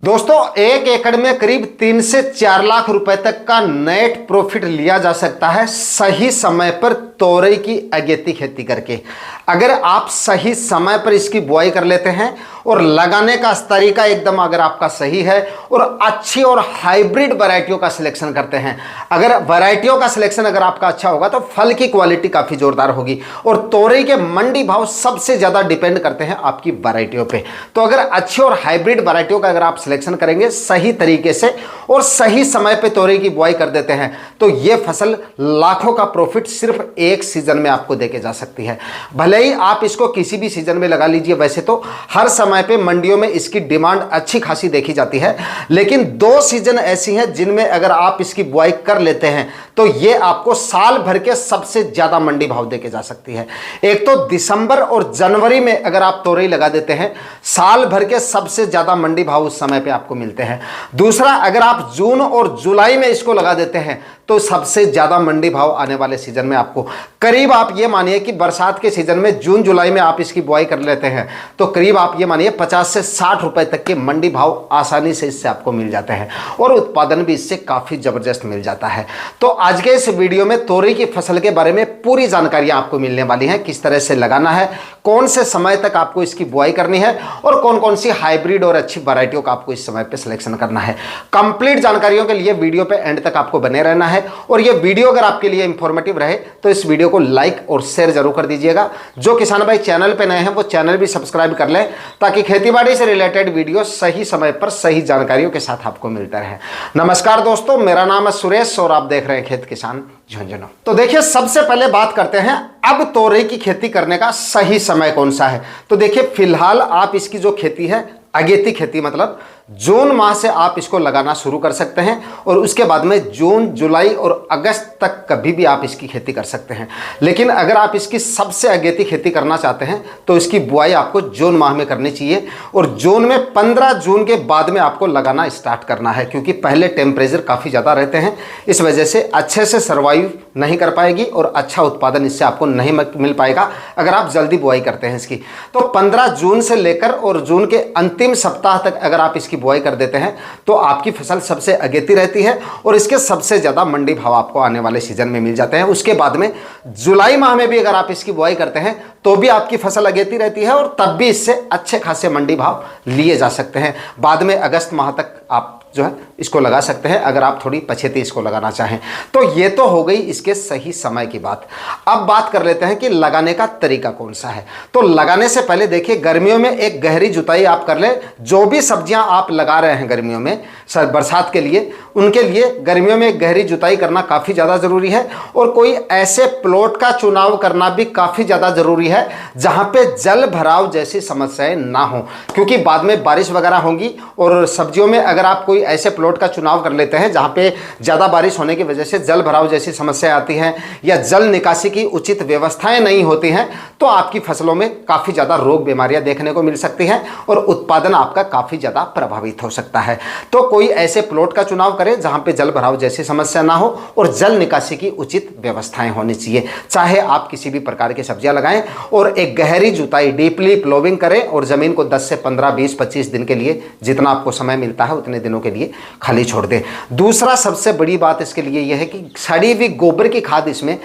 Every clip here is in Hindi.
दोस्तों, 1 एकड़ में करीब 3 से 4 लाख रुपए तक का नेट प्रॉफिट लिया जा सकता है सही समय पर तोरई की अगेती खेती करके। अगर आप सही समय पर इसकी बुआई कर लेते हैं और लगाने का तरीका एकदम अगर आपका सही है और अच्छी और हाइब्रिड वैरायटियों का सिलेक्शन करते हैं, अगर वैरायटियों का सिलेक्शन अगर आपका अच्छा होगा तो फल की क्वालिटी काफ़ी जोरदार होगी। और तोरई के मंडी भाव सबसे ज़्यादा डिपेंड करते हैं आपकी वैरायटियों पे। तो अगर अच्छी और हाइब्रिड वैरायटियों का अगर आप सिलेक्शन करेंगे सही तरीके से और सही समय पे तोरई की बुआई कर देते हैं तो ये फसल लाखों का प्रॉफिट सिर्फ एक सीजन में आपको देके जा सकती है। भले ही आप इसको किसी भी सीजन में लगा लीजिए, वैसे तो हर समय पे मंडियों में इसकी डिमांड अच्छी खासी देखी जाती है, लेकिन 2 सीजन ऐसी हैं जिनमें अगर आप इसकी बुआई कर लेते हैं तो ये आपको साल भर के सबसे ज्यादा मंडी भाव देके जा सकती है। एक तो दिसंबर और जनवरी में अगर आप तोरई लगा देते हैं, साल भर के सबसे ज्यादा मंडी भाव उस समय पे आपको मिलते हैं। दूसरा, अगर आप जून और जुलाई में इसको लगा देते हैं तो सबसे ज्यादा मंडी भाव आने वाले सीजन में आपको करीब, आप ये मानिए कि बरसात के सीजन में जून जुलाई में आप इसकी बुआई कर लेते हैं तो करीब आप ये मानिए 50 से 60 रुपए तक के मंडी भाव आसानी से इससे आपको मिल जाते हैं और उत्पादन भी इससे काफी जबरदस्त मिल जाता है। तो आज के इस वीडियो में तोरई की फसल के बारे में पूरी जानकारियां आपको मिलने वाली हैं, किस तरह से लगाना है, कौन से समय तक आपको इसकी बुआई करनी है और कौन कौन सी हाइब्रिड और अच्छी वैरायटियों का आपको इस समय पे सिलेक्शन करना है। कंप्लीट जानकारियों के लिए वीडियो पे एंड तक आपको बने रहना है और ये वीडियो अगर आपके लिए इंफॉर्मेटिव रहे तो इस वीडियो को लाइक और शेयर जरूर कर दीजिएगा। जो किसान भाई चैनल पे नए हैं वो चैनल भी सब्सक्राइब कर लें ताकि खेतीबाड़ी से रिलेटेड वीडियो सही समय पर सही जानकारियों के साथ आपको मिलता रहे। नमस्कार दोस्तों, मेरा नाम है सुरेश और आप देख रहे हैं खेत किसान झुंझुनू। तो देखिए, सबसे पहले बात करते हैं अब तोरई की खेती करने का सही समय कौन सा है। तो देखिए, फिलहाल आप इसकी जो खेती है अगेती खेती, मतलब जून माह से आप इसको लगाना शुरू कर सकते हैं और उसके बाद में जून जुलाई और अगस्त तक कभी भी आप इसकी खेती कर सकते हैं। लेकिन अगर आप इसकी सबसे अगेती खेती करना चाहते हैं तो इसकी बुआई आपको जून माह में करनी चाहिए और जून में 15 जून के बाद में आपको लगाना स्टार्ट करना है, क्योंकि पहले टेम्परेचर काफ़ी ज़्यादा रहते हैं, इस वजह से अच्छे से सर्वाइव नहीं कर पाएगी और अच्छा उत्पादन इससे आपको नहीं मिल पाएगा अगर आप जल्दी बुआई करते हैं इसकी। तो 15 जून से लेकर और जून के अंतिम सप्ताह तक अगर आप इसकी बुआई कर देते हैं तो आपकी फसल सबसे अगेती रहती है और इसके सबसे ज़्यादा मंडी भाव आपको आने वाले सीजन में मिल जाते हैं। उसके बाद में जुलाई माह में भी अगर आप इसकी बुआई करते हैं तो भी आपकी फसल अगेती रहती है और तब भी इससे अच्छे खासे मंडी भाव लिए जा सकते हैं। बाद में अगस्त माह तक आप जो है इसको लगा सकते हैं अगर आप थोड़ी पछेती इसको लगाना चाहें। तो ये तो हो गई इसके सही समय की बात। अब बात कर लेते हैं कि लगाने का तरीका कौन सा है। तो लगाने से पहले देखिए, गर्मियों में एक गहरी जुताई आप कर लें। जो भी सब्जियां आप लगा रहे हैं गर्मियों में बरसात के लिए, उनके लिए गर्मियों में एक गहरी जुताई करना काफ़ी ज़्यादा ज़रूरी है और कोई ऐसे प्लॉट का चुनाव करना भी काफ़ी ज़्यादा ज़रूरी है जहाँ पे जल भराव जैसी समस्याएं ना हो, क्योंकि बाद में बारिश वगैरह होंगी और सब्जियों में अगर आप कोई ऐसे प्लॉट का चुनाव कर लेते हैं जहाँ पे ज़्यादा बारिश होने की वजह से जल भराव जैसी समस्या आती हैं या जल निकासी की उचित व्यवस्थाएं नहीं होती हैं तो आपकी फसलों में काफ़ी ज़्यादा रोग बीमारियां देखने को मिल सकती हैं और उत्पादन आपका काफ़ी ज़्यादा प्रभावित हो सकता है। तो कोई ऐसे प्लॉट का चुनाव करें जहाँ पे जल भराव जैसी समस्या ना हो और जल निकासी की उचित व्यवस्थाएं होनी चाहिए, चाहे आप किसी भी प्रकार की सब्जियां लगाएं। और एक गहरी जुताई, डीपली प्लोविंग करें और ज़मीन को 10 से 15, 20, 25 दिन के लिए, जितना आपको समय मिलता है उतने दिनों के लिए खाली छोड़ दें। दूसरा सबसे बड़ी बात इसके लिए यह है कि सड़ी हुई गोबर की खाद इसमें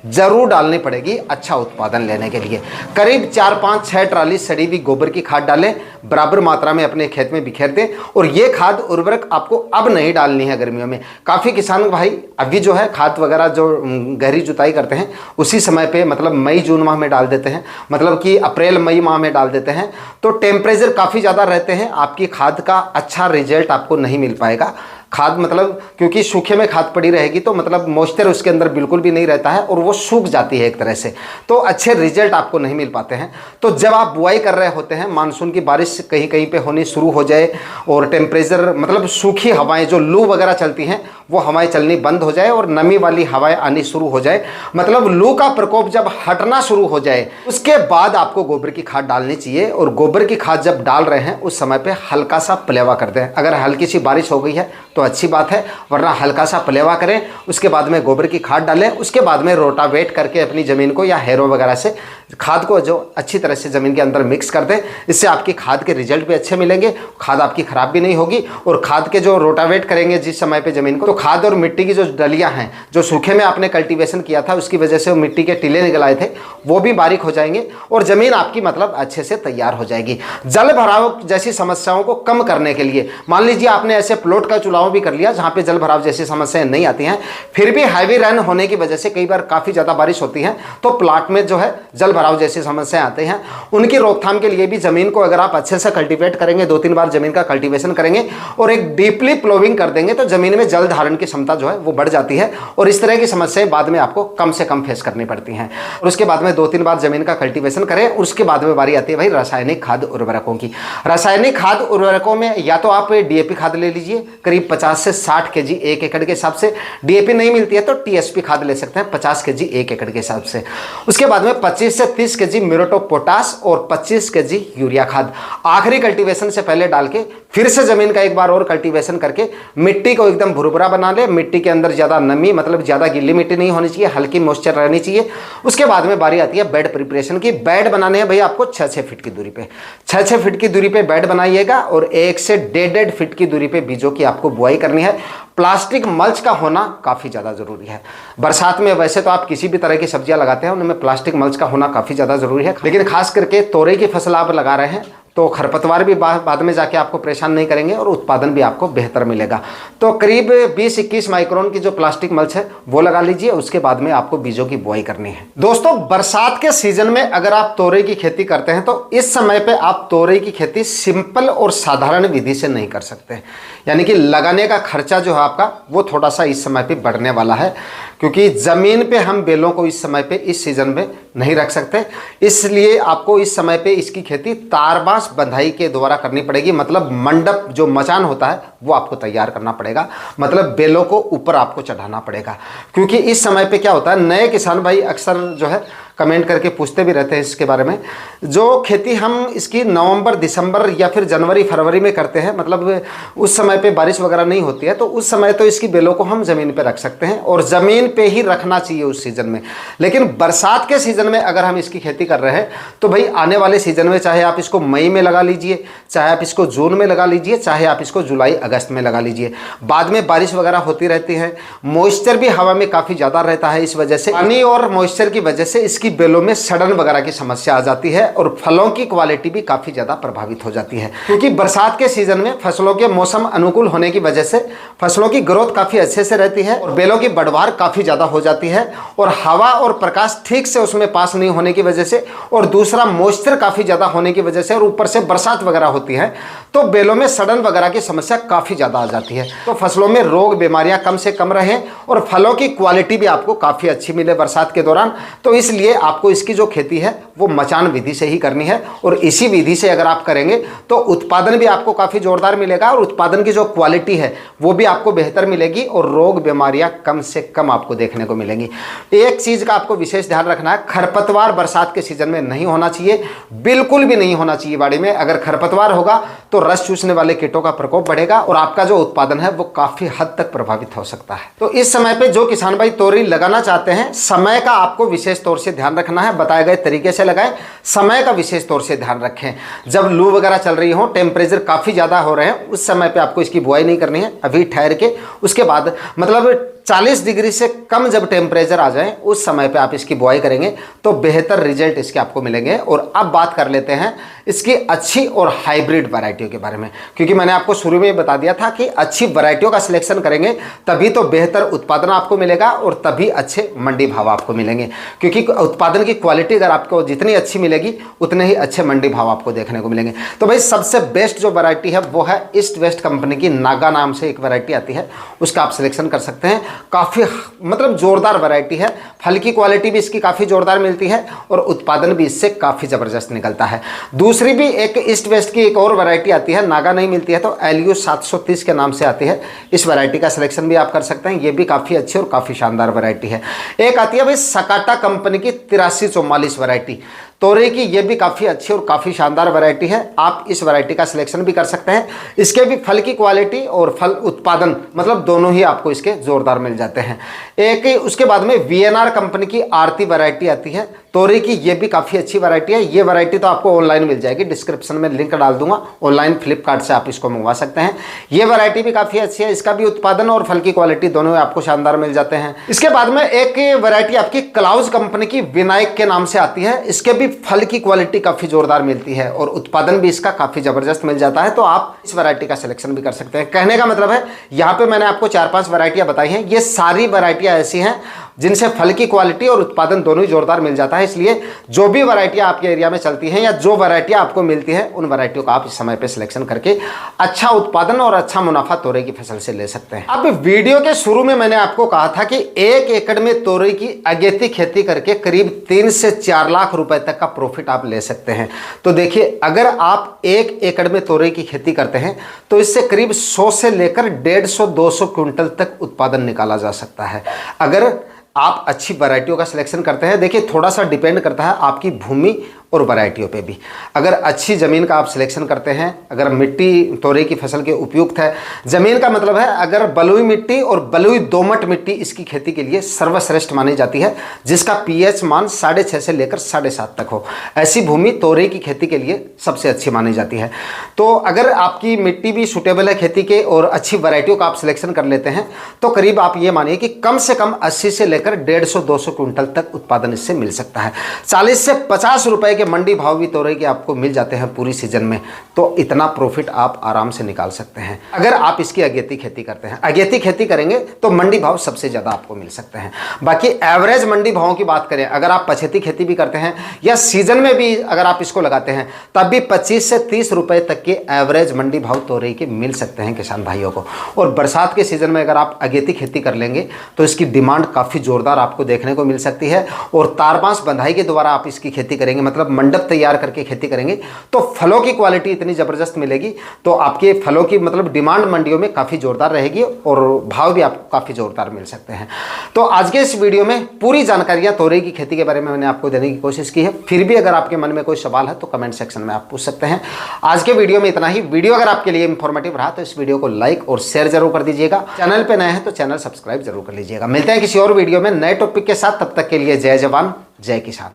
जरूर डालनी पड़ेगी अच्छा उत्पादन लेने के लिए। करीब 4, 5, 6 ट्राली सड़ी हुई गोबर की खाद डालें, बराबर मात्रा में अपने खेत में बिखेर दें। और ये खाद उर्वरक आपको अब नहीं डालनी है गर्मियों में। काफ़ी किसान भाई अभी जो है खाद वगैरह जो गहरी जुताई करते हैं उसी समय पे, मतलब मई जून माह में डाल देते हैं, मतलब कि अप्रैल मई माह में डाल देते हैं तो टेम्परेचर काफ़ी ज़्यादा रहते हैं, आपकी खाद का अच्छा रिजल्ट आपको नहीं मिल पाएगा। खाद मतलब क्योंकि सूखे में खाद पड़ी रहेगी तो मतलब मॉइस्चर उसके अंदर बिल्कुल भी नहीं रहता है और वो सूख जाती है एक तरह से, तो अच्छे रिजल्ट आपको नहीं मिल पाते हैं। तो जब आप बुआई कर रहे होते हैं, मानसून की बारिश कहीं कहीं पे होनी शुरू हो जाए और टेम्परेचर, मतलब सूखी हवाएं, जो लू वगैरह चलती हैं वो हवाएं चलनी बंद हो जाए और नमी वाली हवाएं आनी शुरू हो जाए, मतलब लू का प्रकोप जब हटना शुरू हो जाए, उसके बाद आपको गोबर की खाद डालनी चाहिए। और गोबर की खाद जब डाल रहे हैं उस समय पे हल्का सा पलेवा कर दें। अगर हल्की सी बारिश हो गई है तो अच्छी बात है, वरना हल्का सा पलेवा करें, उसके बाद में गोबर की खाद डालें, उसके बाद में रोटावेट करके अपनी ज़मीन को या हैरो वगैरह से खाद को जो अच्छी तरह से ज़मीन के अंदर मिक्स कर दें। इससे आपकी खाद के रिजल्ट भी अच्छे मिलेंगे, खाद आपकी ख़राब भी नहीं होगी। और खाद के जो रोटावेट करेंगे जिस समय पे ज़मीन को, तो खाद और मिट्टी की जो डलियाँ हैं, जो सूखे में आपने कल्टीवेशन किया था उसकी वजह से वो मिट्टी के टीले निकल आए थे, वो भी बारीक हो जाएंगे और ज़मीन आपकी मतलब अच्छे से तैयार हो जाएगी। जल भराव जैसी समस्याओं को कम करने के लिए, मान लीजिए आपने ऐसे प्लॉट का चुनाव भी कर लिया जहाँ पे जल भराव जैसी समस्याएं नहीं आती हैं, फिर भी हैवी रेन होने की वजह से कई बार काफ़ी ज़्यादा बारिश होती है, तो प्लाट में जो है जल भराव जैसी समस्याएं आते हैं, उनकी रोकथाम के लिए भी ज़मीन को अगर आप अच्छे से कल्टीवेट करेंगे, 2-3 बार ज़मीन का कल्टीवेशन करेंगे और एक डीपली प्लोविंग कर देंगे, तो ज़मीन में जल धारण की क्षमता जो है वो बढ़ जाती है और इस तरह की समस्याएं बाद में आपको कम से कम फेस करनी पड़ती हैं। और उसके बाद में 2-3 बार ज़मीन का कल्टीवेशन करें। उसके बाद में बारी आती है भाई रासायनिक खाद उर्वरकों की। रासायनिक खाद उर्वरकों में या तो आप डीएपी खाद ले लीजिए, करीब 50 से 60 केजी 1 एकड़ के हिसाब से। डीएपी नहीं मिलती है तो टीएसपी खाद ले सकते हैं 50 केजी 1 एकड़ के हिसाब से। उसके बाद में 25 से 30 केजी म्यूरेट ऑफ पोटाश और 25 केजी यूरिया खाद आखिरी कल्टीवेशन से पहले डाल के फिर से ज़मीन का एक बार और कल्टीवेशन करके मिट्टी को एकदम भुरभुरा बना ले। मिट्टी के अंदर ज़्यादा नमी, मतलब ज़्यादा गीली मिट्टी नहीं होनी चाहिए, हल्की मॉइस्चर रहनी चाहिए। उसके बाद में बारी आती है बेड प्रिपरेशन की। बेड बनाने हैं भाई आपको 6-6 फीट की दूरी पे, 6-6 फीट की दूरी पे बेड बनाइएगा और 1 से 1.5 फीट की दूरी पे बीजों की आपको बुआई करनी है। प्लास्टिक मल्च का होना काफ़ी ज़्यादा ज़रूरी है। बरसात में वैसे तो आप किसी भी तरह की सब्जियां लगाते हैं उनमें प्लास्टिक मल्च का होना काफ़ी ज़्यादा ज़रूरी है, लेकिन खास करके तोरई की फसल आप लगा रहे हैं तो खरपतवार भी बाद में जाके आपको परेशान नहीं करेंगे और उत्पादन भी आपको बेहतर मिलेगा। तो करीब 20-21 माइक्रोन की जो प्लास्टिक मल्च है वो लगा लीजिए। उसके बाद में आपको बीजों की बुआई करनी है। दोस्तों, बरसात के सीजन में अगर आप तोरई की खेती करते हैं तो इस समय पे आप तोरई की खेती सिंपल और साधारण विधि से नहीं कर सकते, यानी कि लगाने का खर्चा जो है आपका वो थोड़ा सा इस समय पे बढ़ने वाला है, क्योंकि ज़मीन पे हम बेलों को इस समय पे इस सीज़न में नहीं रख सकते। इसलिए आपको इस समय पे इसकी खेती तारबास बंधाई के द्वारा करनी पड़ेगी। मतलब मंडप जो मचान होता है वो आपको तैयार करना पड़ेगा, मतलब बेलों को ऊपर आपको चढ़ाना पड़ेगा। क्योंकि इस समय पे क्या होता है, नए किसान भाई अक्सर जो है कमेंट करके पूछते भी रहते हैं इसके बारे में। जो खेती हम इसकी नवंबर, दिसंबर या फिर जनवरी, फरवरी में करते हैं, मतलब उस समय पे बारिश वगैरह नहीं होती है, तो उस समय तो इसकी बेलों को हम ज़मीन पे रख सकते हैं और ज़मीन पे ही रखना चाहिए उस सीज़न में। लेकिन बरसात के सीज़न में अगर हम इसकी खेती कर रहे हैं तो भाई आने वाले सीज़न में चाहे आप इसको मई में लगा लीजिए, चाहे आप इसको जून में लगा लीजिए, चाहे आप इसको जुलाई अगस्त में लगा लीजिए, बाद में बारिश वगैरह होती रहती है, मॉइस्चर भी हवा में काफ़ी ज़्यादा रहता है। इस वजह से पानी और मॉइस्चर की वजह से इसकी बेलों में सड़न वगैरह की समस्या आ जाती है और फलों की क्वालिटी भी काफ़ी ज़्यादा प्रभावित हो जाती है। क्योंकि बरसात के सीज़न में फसलों के मौसम अनुकूल होने की वजह से फसलों की ग्रोथ काफ़ी अच्छे से रहती है और बेलों की बढ़वार काफ़ी ज़्यादा हो जाती है, और हवा और प्रकाश ठीक से उसमें पास नहीं होने की वजह से और दूसरा मॉइस्चर काफ़ी ज़्यादा होने की वजह से और ऊपर से बरसात वगैरह होती है तो बेलों में सड़न वगैरह की समस्या काफ़ी ज़्यादा आ जाती है। तो फसलों में रोग बीमारियां कम से कम रहें और फलों की क्वालिटी भी आपको काफ़ी अच्छी मिले बरसात के दौरान। तो इसलिए आपको इसकी जो खेती है वो मचान विधि से ही करनी है, और इसी विधि से अगर आप करेंगे तो उत्पादन भी आपको काफ़ी जोरदार मिलेगा और उत्पादन की जो क्वालिटी है वो भी आपको बेहतर मिलेगी और रोग बीमारियां कम से कम आपको देखने को मिलेंगी। एक चीज़ का आपको विशेष ध्यान रखना है, खरपतवार बरसात के सीजन में नहीं होना चाहिए, बिल्कुल भी नहीं होना चाहिए बाड़ी में। अगर खरपतवार होगा तो रस चूसने वाले कीटों का प्रकोप बढ़ेगा और आपका जो उत्पादन है वो काफ़ी हद तक प्रभावित हो सकता है। तो इस समय पे जो किसान भाई तोरई लगाना चाहते हैं, समय का आपको विशेष तौर से ध्यान रखना है। बताए गए तरीके से लगाएं, समय का विशेष तौर से ध्यान रखें। जब लू वगैरह चल रही हो, टेम्परेचर काफ़ी ज़्यादा हो रहे हैं, उस समय पे आपको इसकी बुआई नहीं करनी है। अभी ठहर के उसके बाद मतलब 40 डिग्री से कम जब टेम्परेचर आ जाए उस समय पे आप इसकी बुआई करेंगे तो बेहतर रिजल्ट इसके आपको मिलेंगे। और अब बात कर लेते हैं इसकी अच्छी और हाइब्रिड वैरायटियों के बारे में, क्योंकि मैंने आपको शुरू में बता दिया था कि अच्छी वैरायटियों का सिलेक्शन करेंगे तभी तो बेहतर उत्पादन आपको मिलेगा और तभी अच्छे मंडी भाव आपको मिलेंगे। क्योंकि उत्पादन की क्वालिटी अगर आपको जितनी अच्छी मिलेगी उतने ही अच्छे मंडी भाव आपको देखने को मिलेंगे। तो भाई सबसे बेस्ट जो वैरायटी है वो है ईस्ट वेस्ट कंपनी की नागा नाम से एक वैरायटी आती है, उसका आप सिलेक्शन कर सकते हैं। काफ़ी मतलब जोरदार वैरायटी है, फल की क्वालिटी भी इसकी काफ़ी जोरदार मिलती है और उत्पादन भी इससे काफ़ी ज़बरदस्त निकलता है। दूसरी भी एक ईस्ट वेस्ट की एक और वैरायटी आती है, नागा नहीं मिलती है तो LU 730 के नाम से आती है, इस वैरायटी का सिलेक्शन भी आप कर सकते हैं। ये भी काफ़ी अच्छी और काफ़ी शानदार वैरायटी है। एक आती है भाई सकाटा कंपनी की 8344 वैरायटी। तोरई की ये भी काफ़ी अच्छी और काफ़ी शानदार वैरायटी है। आप इस वैरायटी का सिलेक्शन भी कर सकते हैं। इसके भी फल की क्वालिटी और फल उत्पादन मतलब दोनों ही आपको इसके जोरदार मिल जाते हैं। एक उसके बाद में वीएनआर कंपनी की आरती वैरायटी आती है तोरई की, ये भी काफ़ी अच्छी वैरायटी है। ये वैरायटी तो आपको ऑनलाइन मिल जाएगी, डिस्क्रिप्शन में लिंक डाल दूंगा, ऑनलाइन फ्लिपकार्ट से आप इसको मंगवा सकते हैं। ये वैरायटी भी काफ़ी अच्छी है, इसका भी उत्पादन और फल की क्वालिटी दोनों आपको शानदार मिल जाते हैं। इसके बाद में एक वैरायटी आपकी क्लाउज कंपनी की विनायक के नाम से आती है। इसके भी फल की क्वालिटी काफ़ी जोरदार मिलती है और उत्पादन भी इसका काफ़ी ज़बरदस्त मिल जाता है, तो आप इस वैरायटी का सिलेक्शन भी कर सकते हैं। कहने का मतलब है यहाँ पे मैंने आपको 4-5 वैरायटियाँ बताई हैं, ये सारी वैरायटियाँ ऐसी हैं जिनसे फल की क्वालिटी और उत्पादन दोनों ही जोरदार मिल जाता है। इसलिए जो भी वैरायटियां आपके एरिया में चलती हैं या जो वैरायटियां आपको मिलती हैं उन वैरायटियों का आप इस समय पे सिलेक्शन करके अच्छा उत्पादन और अच्छा मुनाफा तोरई की फसल से ले सकते हैं। अब वीडियो के शुरू में मैंने आपको कहा था कि 1 एकड़ में तोरई की अगेती खेती करके करीब 3 से 4 लाख रुपए तक का प्रॉफिट आप ले सकते हैं। तो देखिए, अगर आप 1 एकड़ में तोरई की खेती करते हैं तो इससे करीब 100 से लेकर 150-200 क्विंटल तक उत्पादन निकाला जा सकता है। अगर आप अच्छी वैरायटियों का सिलेक्शन करते हैं, देखिए थोड़ा सा डिपेंड करता है आपकी भूमि और वैरायटियों पे भी। अगर अच्छी ज़मीन का आप सिलेक्शन करते हैं, अगर मिट्टी तोरई की फसल के उपयुक्त है, ज़मीन का मतलब है अगर बलुई मिट्टी और बलुई दोमट मिट्टी इसकी खेती के लिए सर्वश्रेष्ठ मानी जाती है, जिसका पीएच मान 6.5 से लेकर 7.5 तक हो, ऐसी भूमि तोरई की खेती के लिए सबसे अच्छी मानी जाती है। तो अगर आपकी मिट्टी भी सूटेबल है खेती के और अच्छी वैरायटियों का आप सिलेक्शन कर लेते हैं तो करीब आप ये मानिए कि कम से कम 80 से लेकर 150-200 क्विंटल तक उत्पादन इससे मिल सकता है। 40 से 50 रुपए के मंडी भाव भी तोरई के आपको मिल जाते हैं पूरी सीजन में, तो इतना प्रॉफिट आप आराम से निकाल सकते हैं अगर आप इसकी अगेती खेती करते हैं। अगेती खेती करेंगे तो मंडी भाव सबसे ज़्यादा आपको मिल सकते हैं। बाकी एवरेज मंडी भावों की बात करें, अगर आप पछेती खेती भी करते हैं या सीजन में भी अगर आप इसको लगाते हैं तब भी 25 से 30 रुपए तक के एवरेज मंडी भाव तोरई के मिल सकते हैं किसान भाइयों को। और बरसात के सीजन में अगर आप अगेती खेती कर लेंगे तो इसकी डिमांड काफ़ी जोरदार आपको देखने को मिल सकती है। और तारबांस बंधाई के द्वारा आप इसकी खेती करेंगे, मतलब मंडप तैयार करके खेती करेंगे, तो फलों की क्वालिटी इतनी ज़बरदस्त मिलेगी, तो आपके फलों की मतलब डिमांड मंडियों में काफ़ी जोरदार रहेगी और भाव भी आपको काफ़ी जोरदार मिल सकते हैं। तो आज के इस वीडियो में पूरी जानकारियां तोरई की खेती के बारे में मैंने आपको देने की कोशिश की है। फिर भी अगर आपके मन में कोई सवाल है तो कमेंट सेक्शन में आप पूछ सकते हैं। आज के वीडियो में इतना ही। वीडियो अगर आपके लिए इंफॉर्मेटिव रहा तो इस वीडियो को लाइक और शेयर जरूर कर दीजिएगा। चैनल पर नए हैं तो चैनल सब्सक्राइब जरूर कर लीजिएगा। मिलते हैं किसी और वीडियो में नए टॉपिक के साथ, तब तक के लिए जय जवान जय किसान।